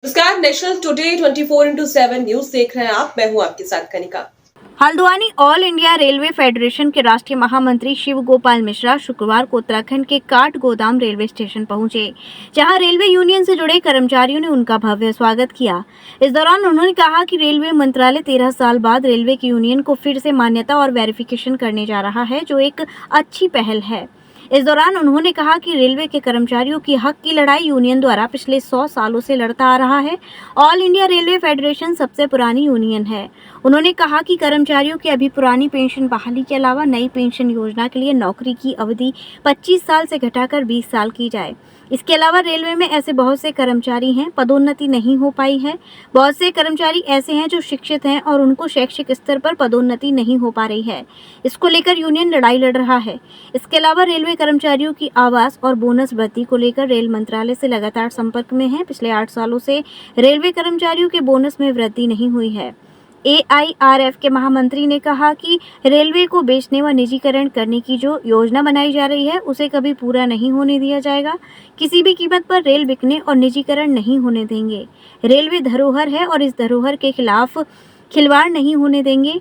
नमस्कार, national today 24/7 news देख रहे हैं आप। मैं हूं आपके साथ Kanika. Haldwani all India railway federation के राष्ट्रीय महामंत्री शिव गोपाल मिश्रा शुक्रवार को उत्तराखंड के काठ गोदाम रेलवे स्टेशन पहुंचे, जहां रेलवे यूनियन से जुड़े कर्मचारियों ने उनका भव्य स्वागत किया। इस दौरान उन्होंने कहा कि रेलवे मंत्रालय 13 साल बाद रेलवे की यूनियन को फिर से मान्यता और वेरिफिकेशन करने जा रहा है, जो एक अच्छी पहल है। इस दौरान उन्होंने कहा कि रेलवे के कर्मचारियों की हक की लड़ाई यूनियन द्वारा पिछले 100 सालों से लड़ता आ रहा है। ऑल इंडिया रेलवे फेडरेशन सबसे पुरानी यूनियन है। उन्होंने कहा कि कर्मचारियों की अभी पुरानी पेंशन बहाली के अलावा नई पेंशन योजना के लिए नौकरी की अवधि 25 साल से घटाकर 20 साल की जाए। इसके अलावा रेलवे में ऐसे बहुत से कर्मचारी हैं, पदोन्नति नहीं हो पाई है। बहुत से कर्मचारी ऐसे हैं जो शिक्षित हैं और उनको शैक्षिक स्तर पर पदोन्नति नहीं हो पा रही है। इसको लेकर यूनियन लड़ाई लड़ रहा है। इसके अलावा रेलवे कर्मचारियों की आवास और बोनस वृद्धि को लेकर रेल मंत्रालय से लगातार संपर्क में है। पिछले 8 सालों से रेलवे कर्मचारियों के बोनस में वृद्धि नहीं हुई है। AIRF के महामंत्री ने कहा कि रेलवे को बेचने व निजीकरण करने की जो योजना बनाई जा रही है, उसे कभी पूरा नहीं होने दिया जाएगा। किसी भी कीमत पर रेल बिकने और निजीकरण नहीं होने देंगे। रेलवे धरोहर है और इस धरोहर के खिलाफ खिलवाड़ नहीं होने देंगे।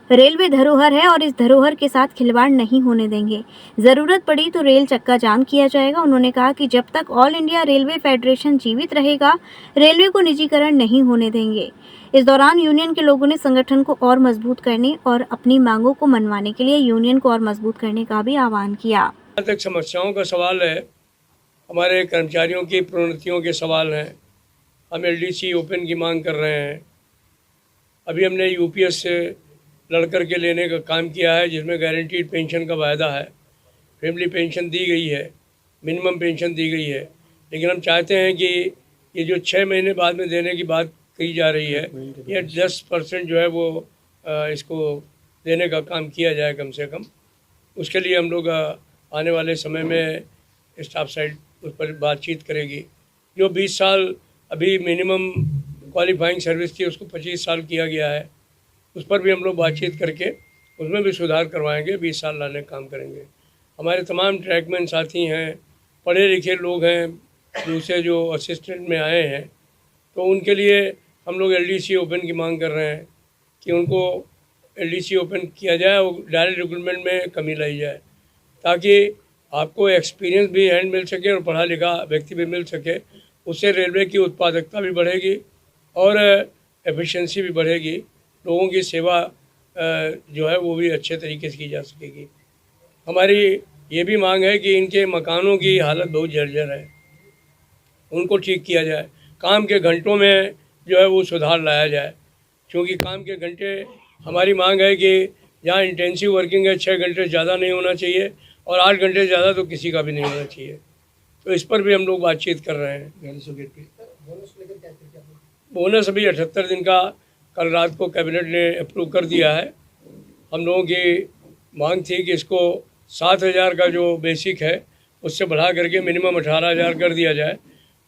रेलवे धरोहर है और इस धरोहर के साथ खिलवाड़ नहीं होने देंगे। जरूरत पड़ी तो रेल चक्का जाम किया जाएगा। उन्होंने कहा कि जब तक ऑल इंडिया रेलवे फेडरेशन जीवित रहेगा, रेलवे को निजीकरण नहीं होने देंगे। इस दौरान यूनियन के लोगों ने संगठन को और मजबूत करने और अपनी मांगों को मनवाने के लिए यूनियन को और मजबूत करने का भी आह्वान किया। तक समस्याओं का सवाल है, हमारे कर्मचारियों की प्रोन्नतियों के सवाल हैं। हम LDC ओपन की मांग कर रहे हैं। अभी हमने UPS से लड़कर के लेने का काम किया है, जिसमें गारंटीड पेंशन का वायदा है। फैमिली पेंशन दी गई है, मिनिमम पेंशन दी गई है, लेकिन हम चाहते हैं कि ये जो 6 महीने बाद में देने की बात कही जा रही है, ये 10% जो है वो इसको देने का काम किया जाए कम से कम। उसके लिए हम लोग आने वाले समय में स्टाफ साइड उस पर बातचीत करेगी। जो 20 साल अभी मिनिमम क्वालिफाइंग सर्विस थी, उसको 25 साल किया गया है। उस पर भी हम लोग बातचीत करके उसमें भी सुधार करवाएंगे, 20 साल लाने का काम करेंगे। हमारे तमाम ट्रैकमैन साथी हैं, पढ़े लिखे लोग हैं, दूसरे जो असिस्टेंट में आए हैं, तो उनके लिए हम लोग LDC ओपन की मांग कर रहे हैं कि उनको LDC ओपन किया जाए और डायरेक्ट रिक्रूटमेंट में कमी लाई जाए, ताकि आपको एक्सपीरियंस भी हैंड मिल सके और पढ़ा लिखा व्यक्ति भी मिल सके। उससे रेलवे की उत्पादकता भी बढ़ेगी और एफिशिएंसी भी बढ़ेगी। लोगों की सेवा जो है वो भी अच्छे तरीके से की जा सकेगी। हमारी ये भी मांग है कि इनके मकानों की हालत बहुत जर्जर है, उनको ठीक किया जाए। काम के घंटों में जो है वो सुधार लाया जाए, क्योंकि काम के घंटे, हमारी मांग है कि जहाँ इंटेंसिव वर्किंग है 6 घंटे ज़्यादा नहीं होना चाहिए और 8 घंटे ज़्यादा तो किसी का भी नहीं होना चाहिए। तो इस पर भी हम लोग बातचीत कर रहे हैं। बोनस अभी 78 दिन का कल रात को कैबिनेट ने अप्रूव कर दिया है। हम लोगों की मांग थी कि इसको 7,000 का जो बेसिक है उससे बढ़ा करके मिनिमम 18,000 कर दिया जाए।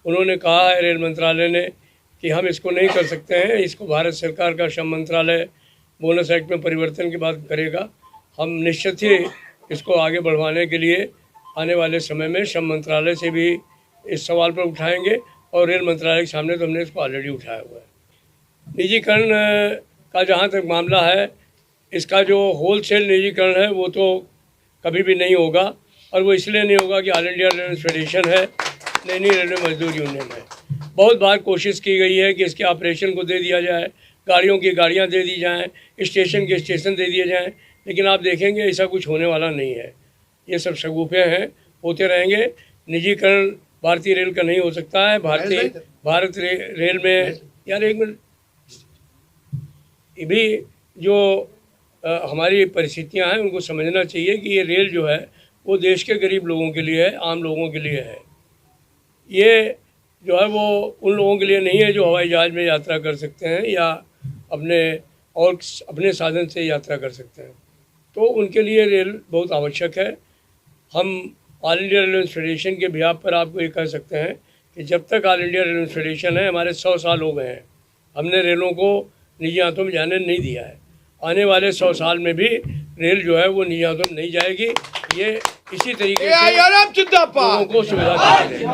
उन्होंने कहा है रेल मंत्रालय ने कि हम इसको नहीं कर सकते हैं, इसको भारत सरकार का श्रम मंत्रालय बोनस एक्ट में परिवर्तन के बाद करेगा। हम निश्चित ही इसको आगे बढ़वाने के लिए आने वाले समय में श्रम मंत्रालय से भी इस सवाल पर उठाएंगे और रेल मंत्रालय के सामने तो हमने इसको ऑलरेडी उठाया हुआ है। निजीकरण का जहाँ तक मामला है, इसका जो होलसेल निजीकरण है वो तो कभी भी नहीं होगा, और वो इसलिए नहीं होगा कि ऑल इंडिया रेलवे फेडरेशन है, नैनी रेलवे मजदूर यूनियन है। बहुत बार कोशिश की गई है कि इसके ऑपरेशन को दे दिया जाए, गाड़ियों की गाड़ियाँ दे दी जाएँ, स्टेशन के स्टेशन दे दिए जाएँ, लेकिन आप देखेंगे ऐसा कुछ होने वाला नहीं है। ये सब शगुफे हैं, होते रहेंगे। निजीकरण भारतीय रेल का नहीं हो सकता है। भारत रेल में, यार एक मिनट, ये भी जो हमारी परिस्थितियां हैं उनको समझना चाहिए कि ये रेल जो है वो देश के गरीब लोगों के लिए है, आम लोगों के लिए है। ये जो है वो उन लोगों के लिए नहीं है जो हवाई जहाज़ में यात्रा कर सकते हैं या अपने साधन से यात्रा कर सकते हैं, तो उनके लिए रेल बहुत आवश्यक है। हम ऑल इंडिया रेलवे फेडरेशन के बिहाफ पर आपको ये कह सकते हैं कि जब तक ऑल इंडिया रेलवे फेडरेशन है, हमारे 100 साल हो गए हैं, हमने रेलों को निजी हाथों में जाने नहीं दिया है। आने वाले 100 साल में भी रेल जो है वो निजी हाथों में नहीं जाएगी। ये इसी तरीके से लोगों को सुविधा देगी।